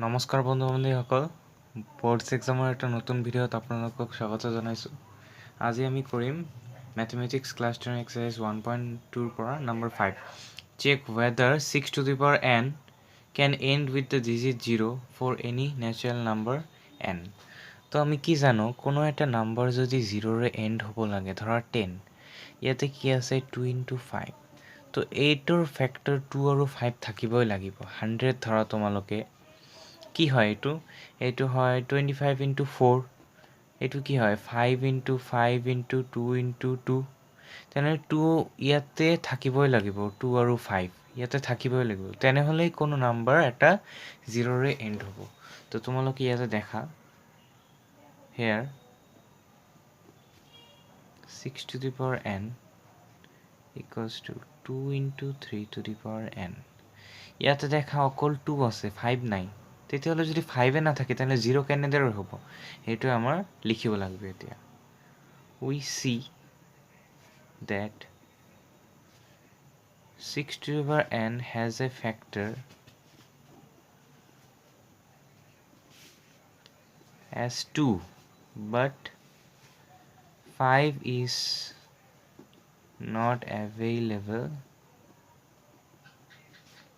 নমস্কাৰ বন্ধু বান্ধৱীসকল বৰ্ডছ এক্সামৰ এটা নতুন ভিডিঅ'ত আপোনালোকক স্বাগত জনাইছোঁ। আজি আমি কৰিম মেথমেটিক্স ক্লাছ 10 এক্সাৰচাইজ 1.2 পৰা number 5 check whether 6 to the power n can end with the digit 0 for any natural number n। তো আমি কি জানো কোনো এটা নাম্বাৰ যদি 0ৰে এণ্ড হ'ব লাগে ধৰা 10, ইয়াতে কি আছে 2 into 5, তো এইটোৰ ফেক্টৰ 2 আৰু 5 থাকিবই লাগিব। 100 ধৰা তোমালোকে কি হয় এইটো হয় 25 into 4, এইটো কি হয় 5 into 5 into 2 into 2, তেনেহ'লে 2 ইয়াতে থাকিবই লাগিব, 2 আৰু 5 ইয়াতে থাকিবই লাগিব, তেনেহ'লে কোনো নাম্বাৰ এটা 0ৰে এণ্ড হ'ব। তো তোমালোকে ইয়াতে দেখা here 6 to the power n equals to 2 into 3 to the power n। ইয়াতে দেখা অকল 2 আছে, 5 নাই। তেতিয়াহ'লে যদি 5 না থাকে তেনে 0 কেনেদৰে হ'ব সেইটো আমাৰ লিখিব লাগিব। এতিয়া we see that 6 to the power n has a factor as 2, but 5 is not available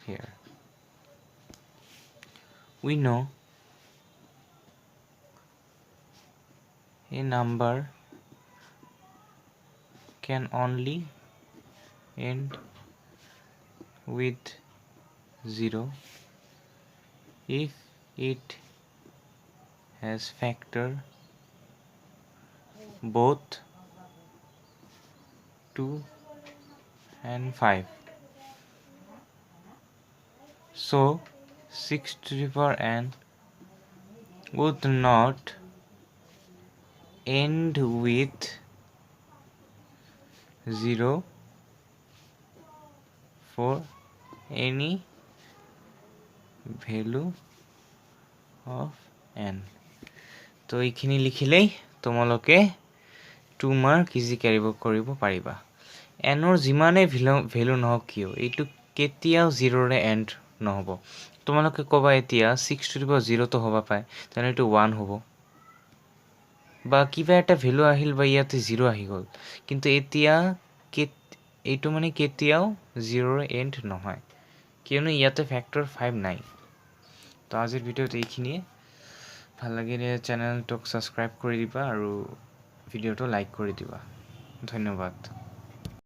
here. We know a number can only end with 0 if it has factor both 2 and 5. So 6 to the power n would not end with 0 for any value of n। তো এইখিনি লিখিলেই তোমালোকে 2 mark easy কৰিব পাৰিবা। এনৰ যিমানে value নহওক কিয় এইটো কেতিয়াও 0ৰে এণ্ড নহ'ব। তোমালোকে ক'বা এতিয়া 6 to the power 0 তো হ'ব পাৰে, তেনে এইটো 1 হ'ব, বা কিবা এটা ভেলু আহিল বা ইয়াতে 0 আহি গ'ল, কিন্তু এতিয়া এইটো মানে কেতিয়াও 0ৰে এণ্ড নহয়, কিয়নো ইয়াতে ফেক্টৰ 5 নাই। তো আজিৰ ভিডিঅ'ত এইখিনিয়ে। ভাল লাগিলে চেনেলটোক ছাবস্ক্ৰাইব কৰি দিবা আৰু ভিডিঅ'টো লাইক কৰি দিবা। ধন্যবাদ।